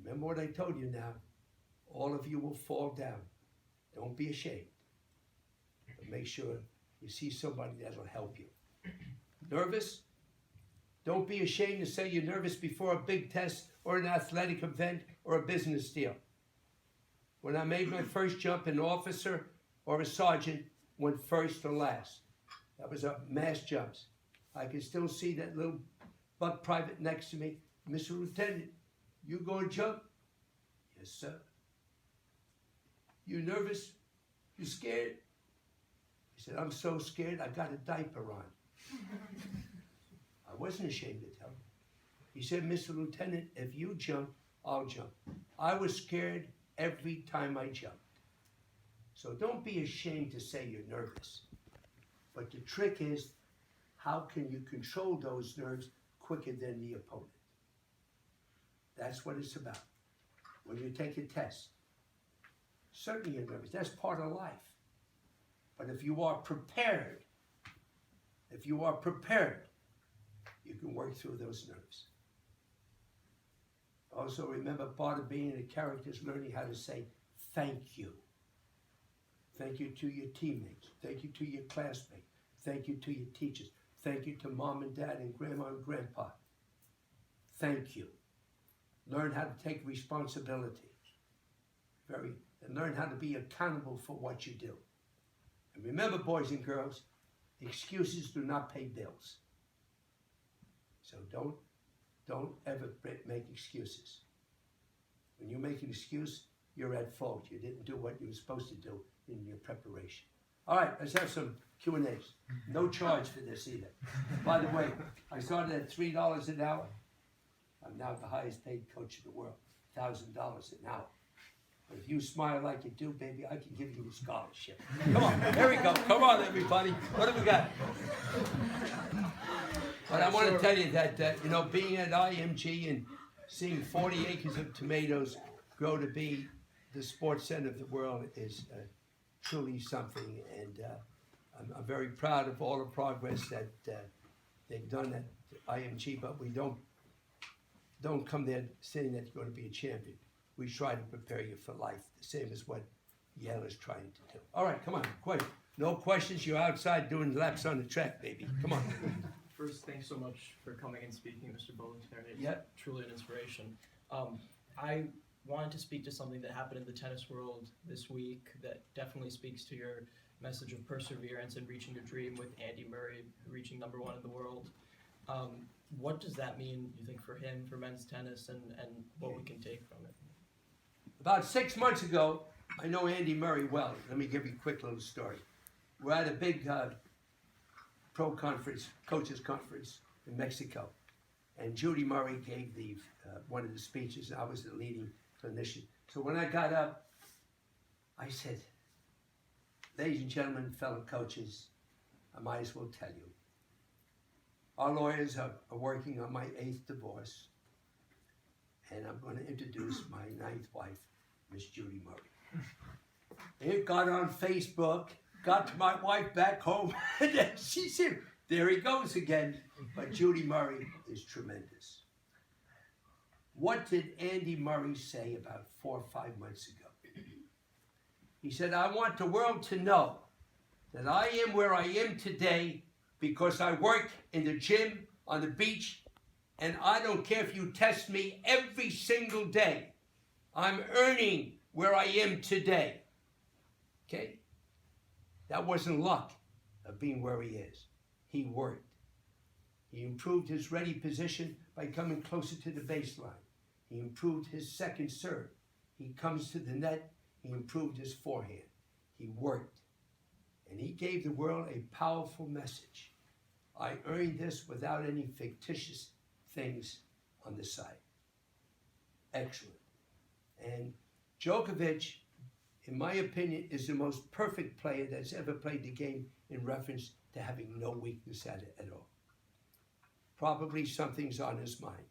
Speaker 2: Remember what I told you now. All of you will fall down. Don't be ashamed. But make sure you see somebody that'll help you. Nervous? Don't be ashamed to say you're nervous before a big test or an athletic event or a business deal. When I made my first jump, an officer or a sergeant went first or last. That was a mass jumps. I can still see that little buck private next to me. Mr. Lieutenant, you going to jump? Yes, sir. You nervous? You scared? He said, I'm so scared I got a diaper on. I wasn't ashamed to tell him. He said, Mr. Lieutenant, if you jump, I'll jump. I was scared every time I jumped. So don't be ashamed to say you're nervous. But the trick is, how can you control those nerves quicker than the opponent? That's what it's about. When you take a test, certainly you're nervous. That's part of life. But if you are prepared, you can work through those nerves. Also, remember, part of being a character is learning how to say thank you. Thank you to your teammates. Thank you to your classmates. Thank you to your teachers. Thank you to mom and dad and grandma and grandpa. Thank you. Learn how to take responsibility. And learn how to be accountable for what you do. And remember, boys and girls, excuses do not pay bills. So don't ever make excuses. When you make an excuse, you're at fault. You didn't do what you were supposed to do in your preparation. All right, let's have some Q&As. No charge for this either. By the way, I started at $3 an hour. I'm now the highest paid coach in the world, $1,000 an hour. But if you smile like you do, baby, I can give you a scholarship. Come on, there we go. Come on, everybody. What do we got? But I want to tell you that, being at IMG and seeing 40 acres of tomatoes grow to be the sports center of the world is truly something. And I'm very proud of all the progress that they've done at IMG, but we don't come there saying that you're going to be a champion. We try to prepare you for life, the same as what Yale is trying to do. All right, come on, no questions. You're outside doing laps on the track, baby. Come on.
Speaker 3: First, thanks so much for coming and speaking, Mr. Bollettieri. It's
Speaker 2: Yep.
Speaker 3: truly an inspiration. I wanted to speak to something that happened in the tennis world this week that definitely speaks to your message of perseverance and reaching your dream with Andy Murray reaching #1 in the world. What does that mean, you think, for him, for men's tennis, and what we can take from it?
Speaker 2: About 6 months ago, I know Andy Murray well. Let me give you a quick little story. We're at a big pro conference, coaches conference in Mexico. And Judy Murray gave one of the speeches, and I was the leading clinician. So when I got up, I said, ladies and gentlemen, fellow coaches, I might as well tell you. Our lawyers are working on my 8th divorce, and I'm going to introduce my 9th wife, Miss Judy Murray. It got on Facebook, got to my wife back home, and then she said, there he goes again. But Judy Murray is tremendous. What did Andy Murray say about 4 or 5 months ago? He said, I want the world to know that I am where I am today because I work in the gym, on the beach, and I don't care if you test me every single day. I'm earning where I am today. Okay? That wasn't luck of being where he is. He worked. He improved his ready position by coming closer to the baseline. He improved his second serve. He comes to the net. He improved his forehand. He worked. And he gave the world a powerful message. I earned this without any fictitious things on the side. Excellent. And Djokovic, in my opinion, is the most perfect player that's ever played the game in reference to having no weakness at all. Probably something's on his mind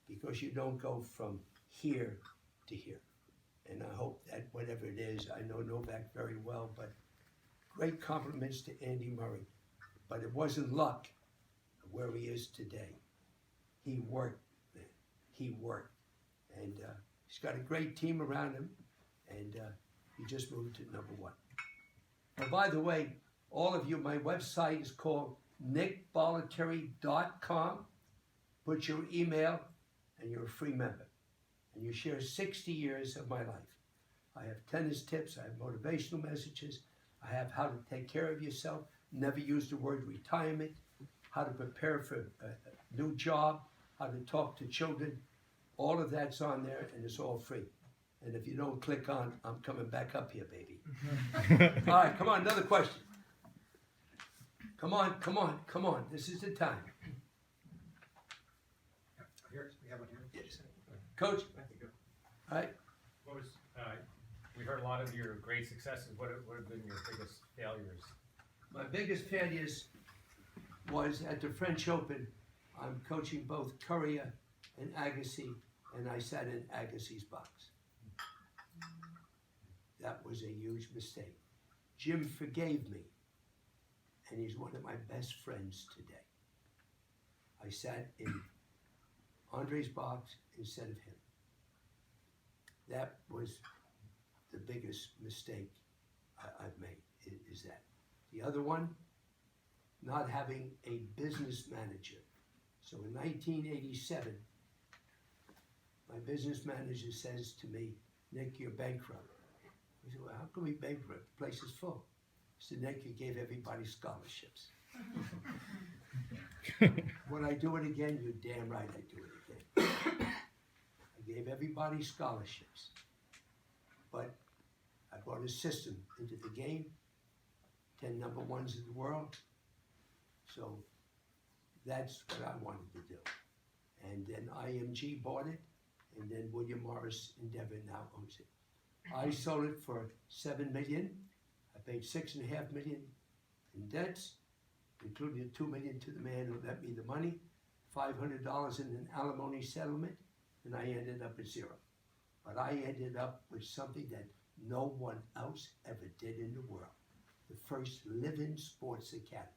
Speaker 2: because you don't go from here to here. And I hope that whatever it is, I know Novak very well, but great compliments to Andy Murray. But it wasn't luck where he is today. He worked, man. He worked. And he's got a great team around him, and he just moved to #1. And by the way, all of you, my website is called nickbollettieri.com. Put your email, and you're a free member. And you share 60 years of my life. I have tennis tips, I have motivational messages, I have how to take care of yourself, never use the word retirement, how to prepare for a new job, how to talk to children. All of that's on there, and it's all free. And if you don't click on, I'm coming back up here, baby. All right, come on, another question. Come on. This is the time.
Speaker 4: Here, we have one here.
Speaker 2: Yes. Coach, all right.
Speaker 4: What was, we heard a lot of your great successes. What have been your biggest failures?
Speaker 2: My biggest failures was at the French Open. I'm coaching both Courier and Agassi, and I sat in Agassi's box. That was a huge mistake. Jim forgave me, and he's one of my best friends today. I sat in Andre's box instead of him. That was the biggest mistake I've made, is that. The other one, not having a business manager. So in 1987, my business manager says to me, Nick, you're bankrupt. I said, well, how can we be bankrupt? The place is full. He said, Nick, you gave everybody scholarships. Would I do it again? You're damn right I'd do it again. I gave everybody scholarships. But I brought a system into the game, 10 number ones in the world. So that's what I wanted to do. And then IMG bought it, and then William Morris Endeavor now owns it. I sold it for $7 million. I paid $6.5 million in debts, including $2 million to the man who lent me the money, $500 in an alimony settlement, and I ended up at zero. But I ended up with something that no one else ever did in the world. The first live-in sports academy.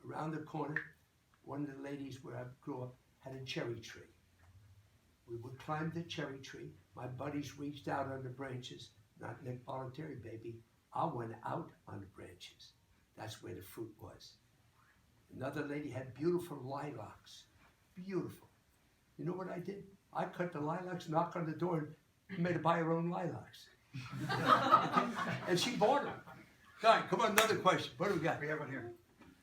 Speaker 2: Around the corner, one of the ladies where I grew up had a cherry tree. We would climb the cherry tree. My buddies reached out on the branches. Not Nick Bollettieri, baby. I went out on the branches. That's where the fruit was. Another lady had beautiful lilacs. Beautiful. You know what I did? I cut the lilacs, knocked on the door, and made her buy her own lilacs. And she bought them. All right, come on, another question. What do we got?
Speaker 1: We have one here.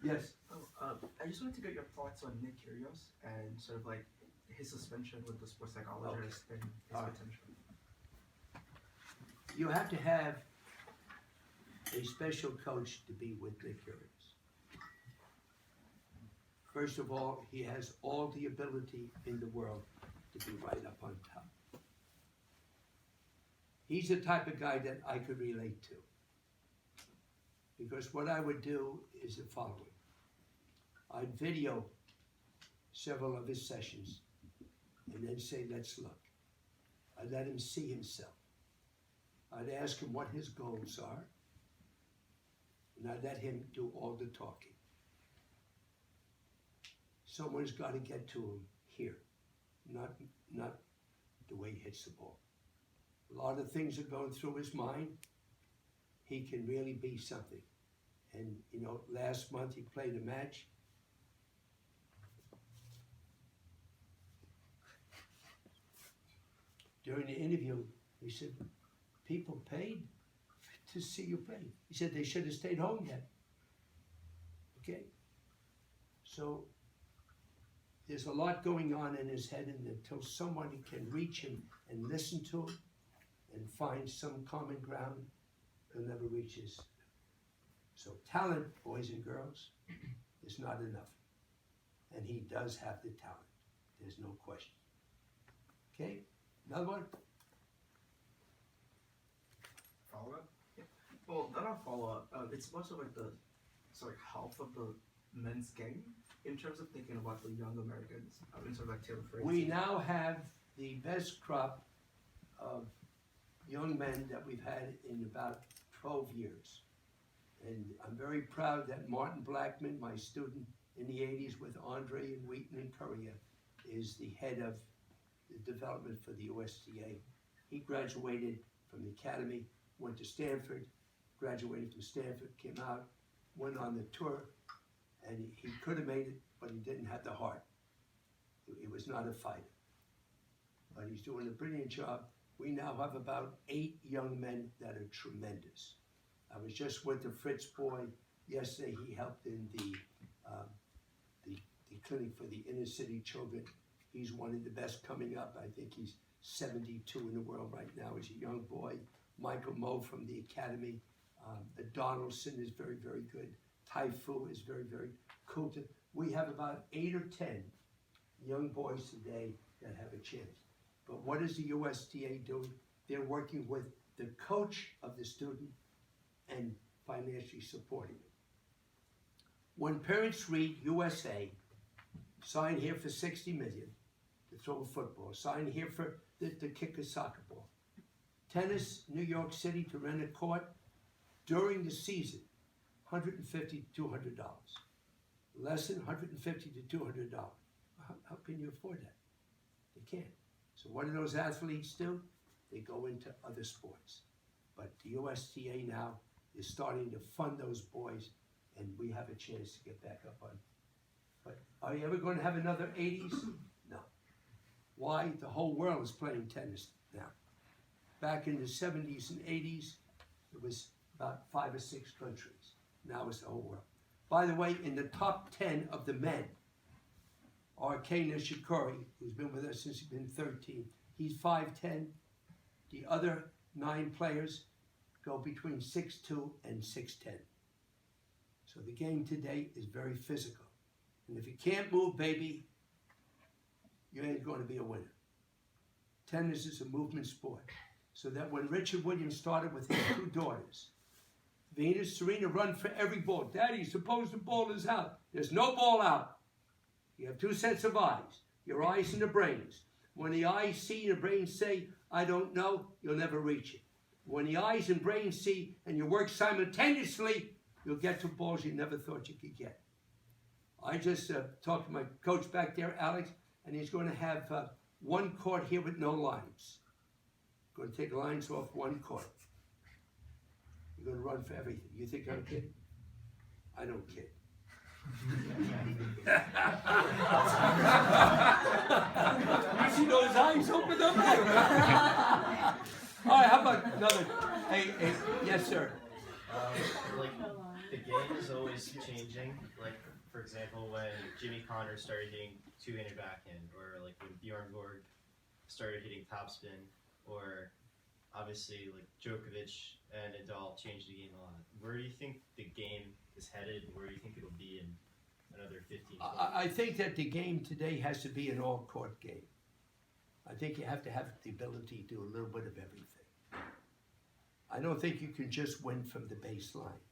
Speaker 2: Yes.
Speaker 5: I just wanted to get your thoughts on Nick Kyrgios and sort of like his suspension with the sports psychologist and his potential.
Speaker 2: You have to have a special coach to be with Nick Kyrgios. First of all, he has all the ability in the world to be right up on top. He's the type of guy that I could relate to. Because what I would do is the following. I'd video several of his sessions and then say, let's look. I'd let him see himself. I'd ask him what his goals are, and I'd let him do all the talking. Someone's got to get to him here, not the way he hits the ball. A lot of things are going through his mind. He can really be something. And, you know, last month he played a match. During the interview, he said, people paid to see you play. He said they should have stayed home then. Okay? So there's a lot going on in his head, and until someone can reach him and listen to him and find some common ground, he'll never reach his. So talent, boys and girls, is not enough. And he does have the talent. There's no question. Okay? Another one?
Speaker 1: Follow up?
Speaker 5: Well, not a follow-up. It's much of like the sort of health of the men's game in terms of thinking about the young Americans. In sort of like Taylor Fritz.
Speaker 2: We now have the best crop of young men that we've had in about 12 years. And I'm very proud that Martin Blackman, my student in the 80s with Andre and Wheaton and Courier, is the head of the development for the USTA. He graduated from the academy, went to Stanford, graduated from Stanford, came out, went on the tour, and he could have made it, but he didn't have the heart. He was not a fighter. But he's doing a brilliant job. We now have about 8 young men that are tremendous. I was just with the Fritz boy yesterday. He helped in the clinic for the inner city children. He's one of the best coming up. I think he's 72 in the world right now. He's a young boy. Michael Moe from the academy. Donaldson is very, very good. Tai Fu is very, very cool. We have about 8 or 10 young boys today that have a chance. But what is the USDA doing? They're working with the coach of the student and financially supporting it. When parents read USA, sign here for $60 million to throw a football, sign here for to kick a soccer ball. Tennis, New York City to rent a court during the season, $150 to $200. Lesson, $150 to $200. can you afford that? They can't. So what do those athletes do? They go into other sports. But the USTA now is starting to fund those boys, and we have a chance to get back up on. But are you ever going to have another 80s? No. Why? The whole world is playing tennis now. Back in the 70s and 80s, it was about 5 or 6 countries. Now it's the whole world. By the way, in the top 10 of the men, our Kei Nishikori, who's been with us since he's been 13, he's 5'10". The other 9 players go between 6'2" and 6'10". So the game today is very physical. And if you can't move, baby, you ain't going to be a winner. Tennis is a movement sport. So that when Richard Williams started with his 2 daughters, Venus, Serena run for every ball. Daddy, suppose the ball is out. There's no ball out. You have 2 sets of eyes, your eyes and the brains. When the eyes see and the brains say, I don't know, you'll never reach it. When the eyes and brains see and you work simultaneously, you'll get to balls you never thought you could get. I just talked to my coach back there, Alex, and he's going to have 1 court here with no lines. Going to take lines off 1 court. You're going to run for everything. You think I'm kidding? I don't kid. You see those eyes open up? All right, how about another? Hey, yes, sir.
Speaker 6: Like the game is always changing. Like for example, when Jimmy Connors started hitting 2-handed backhand, or like when Bjorn Borg started hitting topspin, or obviously like Djokovic and Nadal changed the game a lot. Where do you think the game is headed? Where do you think it'll be in another 15 years?
Speaker 2: I think that the game today has to be an all-court game. I think you have to have the ability to do a little bit of everything. I don't think you can just win from the baseline.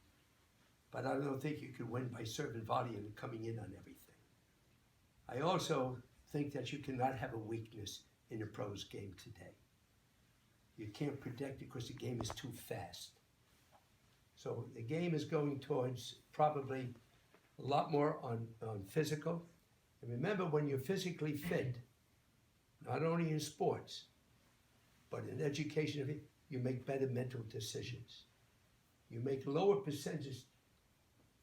Speaker 2: But I don't think you can win by serving volley and coming in on everything. I also think that you cannot have a weakness in a pros game today. You can't predict it because the game is too fast. So the game is going towards probably a lot more on physical. And remember, when you're physically fit, not only in sports, but in education, you make better mental decisions. You make lower percentage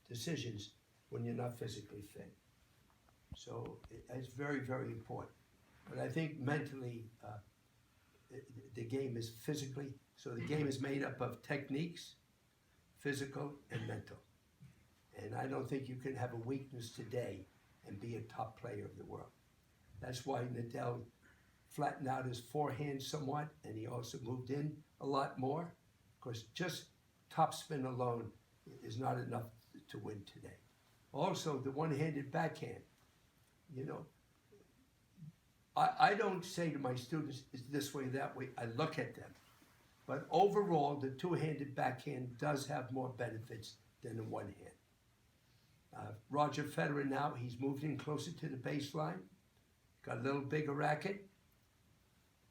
Speaker 2: decisions when you're not physically fit. So it's very, very important. But I think mentally, the game is physically, so the game is made up of techniques, physical, and mental. And I don't think you can have a weakness today and be a top player of the world. That's why Nadal flattened out his forehand somewhat, and he also moved in a lot more, because just topspin alone is not enough to win today. Also, the one-handed backhand, you know, I don't say to my students, it's this way, that way. I look at them. But overall, the two-handed backhand does have more benefits than the one hand. Roger Federer now, he's moved in closer to the baseline, got a little bigger racket.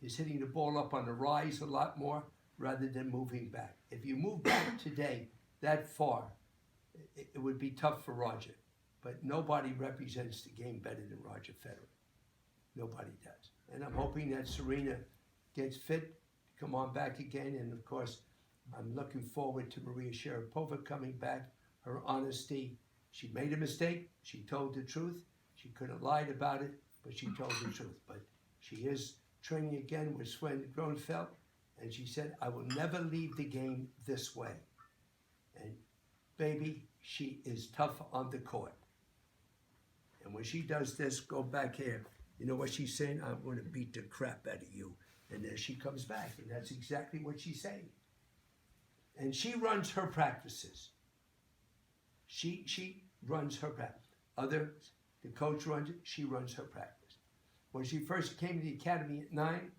Speaker 2: He's hitting the ball up on the rise a lot more rather than moving back. If you move back today that far, it would be tough for Roger. But nobody represents the game better than Roger Federer. Nobody does. And I'm hoping that Serena gets fit, come on back again. And of course, I'm looking forward to Maria Sharapova coming back, her honesty. She made a mistake. She told the truth. She could have lied about it, but she told the truth. But she is training again with Sven Gronfeld, and she said, I will never leave the game this way. And baby, she is tough on the court. And when she does this, go back here. You know what she's saying? I'm going to beat the crap out of you. And then she comes back, and that's exactly what she's saying. And she runs her practices. She runs her practice. Others, the coach runs it, she runs her practice. When she first came to the academy at 9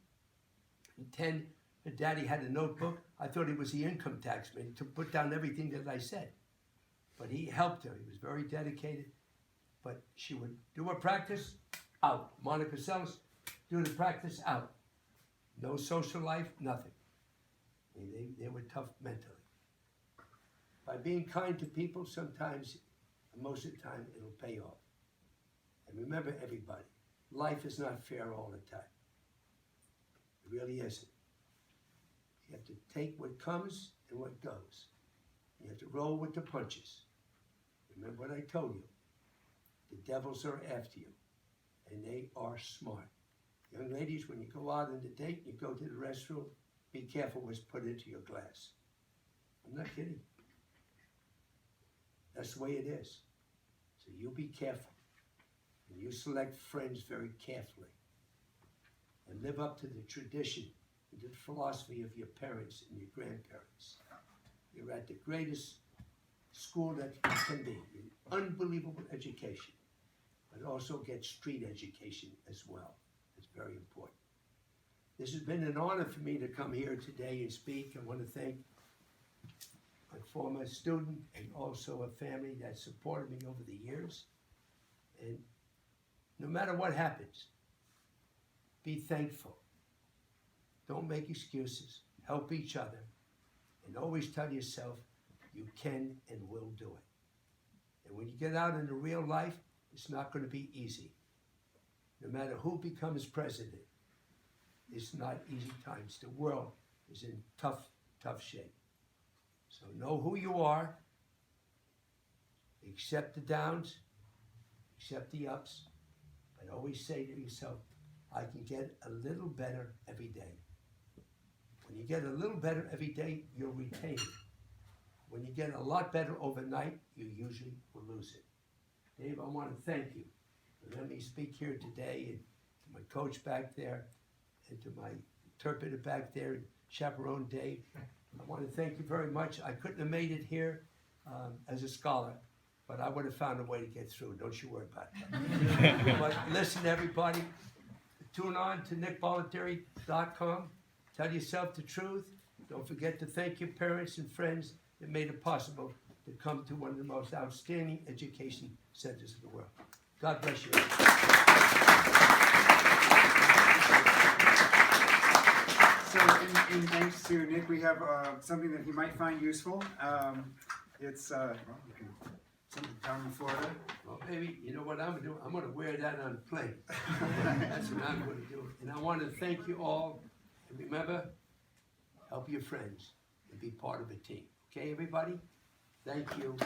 Speaker 2: and 10, her daddy had a notebook. I thought he was the income tax man to put down everything that I said. But he helped her. He was very dedicated. But she would do her practice, out. Monica Seles, do the practice, out. No social life, nothing. I mean, they were tough mentally. By being kind to people, sometimes, most of the time, it'll pay off. And remember, everybody, life is not fair all the time. It really isn't. You have to take what comes and what goes. You have to roll with the punches. Remember what I told you. The devils are after you, and they are smart. Young ladies, when you go out on a date, you go to the restroom, be careful what's put into your glass. I'm not kidding. That's the way it is. So you be careful. And you select friends very carefully. And live up to the tradition and the philosophy of your parents and your grandparents. You're at the greatest school that you can be. Unbelievable education. But also get street education as well. It's very important. This has been an honor for me to come here today and speak. I want to thank my former student and also a family that supported me over the years. And no matter what happens, be thankful. Don't make excuses. Help each other. And always tell yourself you can and will do it. And when you get out into real life, it's not going to be easy. No matter who becomes president, it's not easy times. The world is in tough shape. So know who you are, accept the downs, accept the ups, but always say to yourself, I can get a little better every day. When you get a little better every day, you'll retain it. When you get a lot better overnight, you usually will lose it. Dave, I want to thank you for letting me speak here today, and to my coach back there, and to my interpreter back there, Chaperone Dave. I want to thank you very much. I couldn't have made it here as a scholar, but I would have found a way to get through. Don't you worry about that. But listen, everybody, tune on to nickbollettieri.com. Tell yourself the truth. Don't forget to thank your parents and friends that made it possible to come to one of the most outstanding education centers of the world. God bless you.
Speaker 1: So in thanks to Nick, we have something that he might find useful. It's, well, you can, something down in Florida.
Speaker 2: Well, baby, you know what I'm going to do? I'm going to wear that on the plane. That's what I'm going to do. And I want to thank you all. And remember, help your friends and be part of a team. Okay, everybody? Thank you.